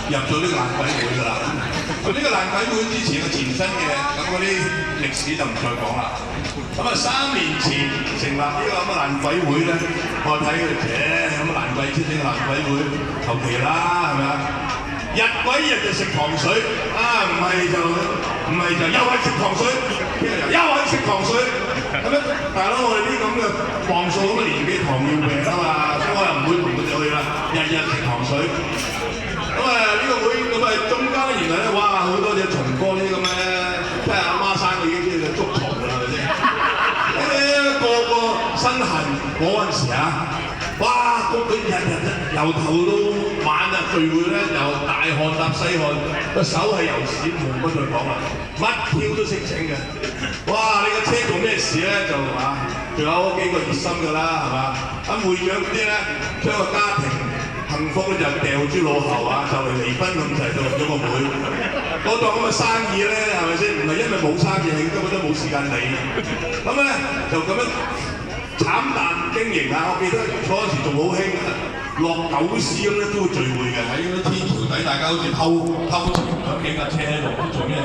入咗呢個爛鬼會㗎啦。咁呢個爛鬼會之前嘅前身嘅，咁嗰啲歷史就唔再講啦。咁啊3年前成立呢個咁嘅爛鬼會咧，我睇佢咁爛鬼先整個爛鬼會，求其啦，係咪啊？日鬼日就食糖水，唔係就又係食糖水，又係食糖水。咁樣大佬，我哋啲咁嘅磅數咁嘅年紀糖尿病啊嘛，所以我又唔會同佢哋去啦，日日食糖水。咁呢個會咁中間咧，原來咧，哇好多隻松哥呢啲咁嘅，即係阿媽生佢已經知佢捉蟲啦，係咪先？個個身痕嗰陣時啊，哇！佢日由頭到晚啊聚會咧，又大汗搭西汗，個手係油屎冇乜再講啦，乜跳都識整嘅。哇！你個車做咩事咧？就仲有幾個熱心㗎啦，係嘛？會長嗰啲咧，將個家庭幸福咧就掉諸腦後就嚟離婚咁滯就入咗個會。嗰檔咁嘅生意咧，係咪先？唔係因為冇生意，係根本都冇時間理。咁咧就咁樣慘淡經營我記得嗰陣時仲好興落狗屎咁咧，都會聚會嘅，喺嗰啲天橋底，大家好似偷情咁幾架車喺度，唔知做咩。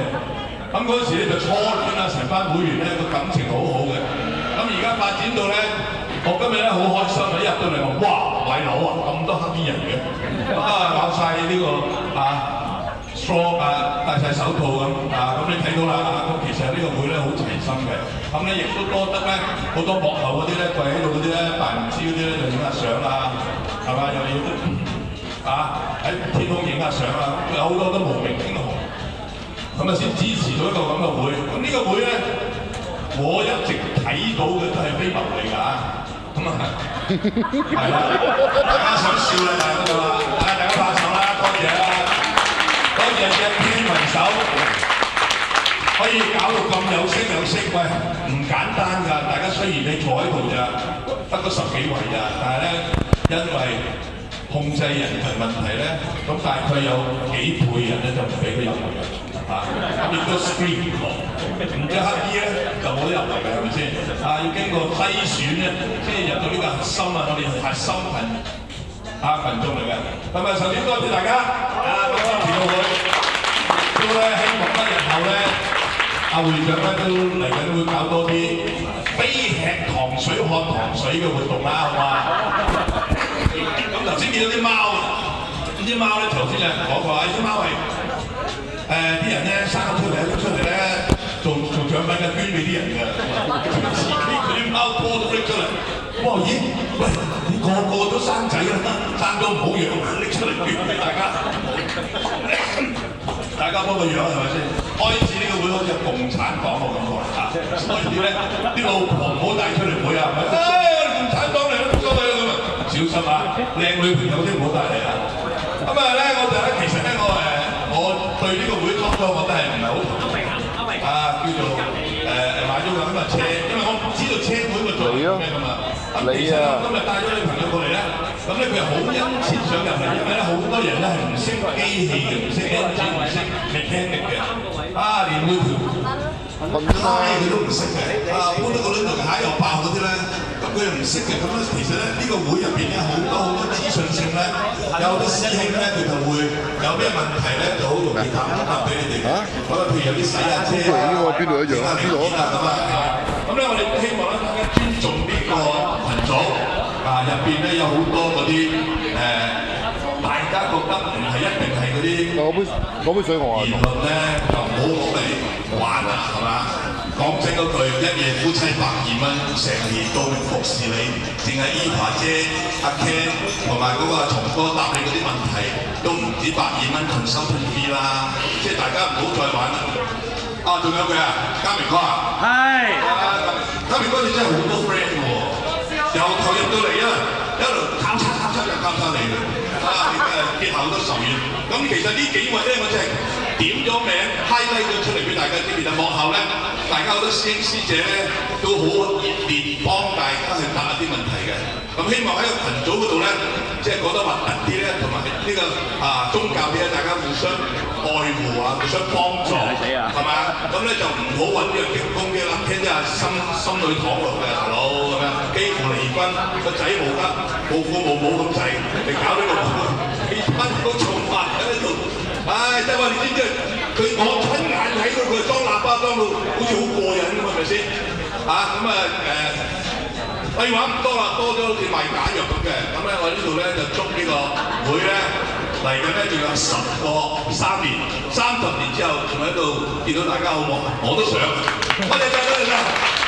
咁嗰陣時咧就初戀啦，成班會員咧個感情好好嘅。咁而家發展到咧，我今日咧好開心一入到嚟話，哇！偉佬咁多黑衣人嘅，搞晒呢個straw 戴晒手套咁咁你睇到啦咁其實呢個會咧好齊心嘅，咁咧亦都多得咧好多幕後嗰啲咧跪喺度嗰啲咧扮唔知嗰啲咧就影下相啦，係嘛？又要喺天空影下相啦，有好多都無名英雄，咁先支持到一個咁嘅會。咁呢個會咧，我一直睇到嘅都係非牟利㗎，咁係啦，大家想笑啦，大家拍手啦，多謝啦！多謝隻天文手可以搞到咁有聲有色，喂，唔簡單㗎！大家雖然你坐喺度咋，得嗰10幾圍咋，但係咧因為控制人群問題咧，咁大概有幾倍人咧就唔俾佢入嚟嘅，咁亦都 screen 過，唔知黑衣咧就冇得入嚟嘅，係咪先？要經過篩選咧，先至入到呢個核心我哋核心群眾嚟嘅。咁首先多謝大家，多謝田奧會，都咧希望日後咧，會長咧都嚟緊會搞多啲非吃糖水喝糖水嘅活動啦，好嘛？咁頭先見到啲貓，啲貓咧頭先有人講過啲貓係啲人咧生咗出嚟咧做獎品嘅捐俾啲人嘅，自己佢啲貓波都拎出嚟，哇咦喂！個個都生仔啦，生咗唔好養，拎出嚟捐俾大家，大家幫個養係咪先？開始呢個會好似共產黨嘅感覺所以咧啲老婆唔好帶出嚟會係咪？共產黨嚟啦，所以咁小心靚女朋友先唔好帶嚟咁咧我就其實咧我對呢個會當初覺得係唔係好同意叫做買咗個咁嘅車，因為我唔知道車會個作用咩㗎嘛。其實今日帶咗女朋友過嚟咧，咁咧佢係好殷切想入嚟，因為咧好多人咧係唔識機器嘅，唔識 engine， 唔識 mechanic 嘅，連每條胎佢都唔識嘅，搬到個輪度蟹又爆嗰啲咧，咁佢又唔識嘅，咁咧其實咧呢個會入邊咧好多資訊性咧，有啲師兄咧佢就會有咩問題咧就好容易答俾你哋。咁譬如有啲洗下車邊度一樣啊？邊度咁咧我哋都希望咧大家尊重呢個群組入邊咧有好多嗰啲大家覺得唔係一定係嗰啲攞杯水我言論咧，就唔好攞嚟玩係嘛？講真嗰句，一夜夫妻120蚊，成年到服侍你，淨係Eva姐、阿 Ken 同埋嗰個松哥答你嗰啲問題，都唔止120蚊 consultant fee 啦，即係大家唔好再玩啦。仲有佢嘉明哥係嘉明哥你真係好多 friend 喎，由頭入到嚟一路交叉就交叉你嘅，你結下好多仇怨。咁其實呢幾位咧，我真係點咗名 highlight 咗出嚟俾大家知。其實幕後咧，大家好多師兄師姐咧都好熱烈幫大家去答一啲問題嘅。咁希望喺個群組嗰度咧，即係覺得核突啲咧，同埋呢個宗教啲咧，大家互相愛護互相幫助，係嘛？咁咧就唔好揾呢個激攻擊啦，聽啲心裏淌落嘅大佬咁樣，幾乎離婚，個仔冇父冇母咁滯，嚟搞呢個離婚嗰種法喺度。真係你知唔知我親眼睇到佢裝喇叭裝到好似好過癮咁，係咪先？廢話唔多啦，多咗好似賣假藥咁嘅。咁咧我呢度咧就祝呢個會咧嚟緊咧仲有3年，30年之後仲喺度見到大家好唔好？我都想。多謝晒，多謝晒。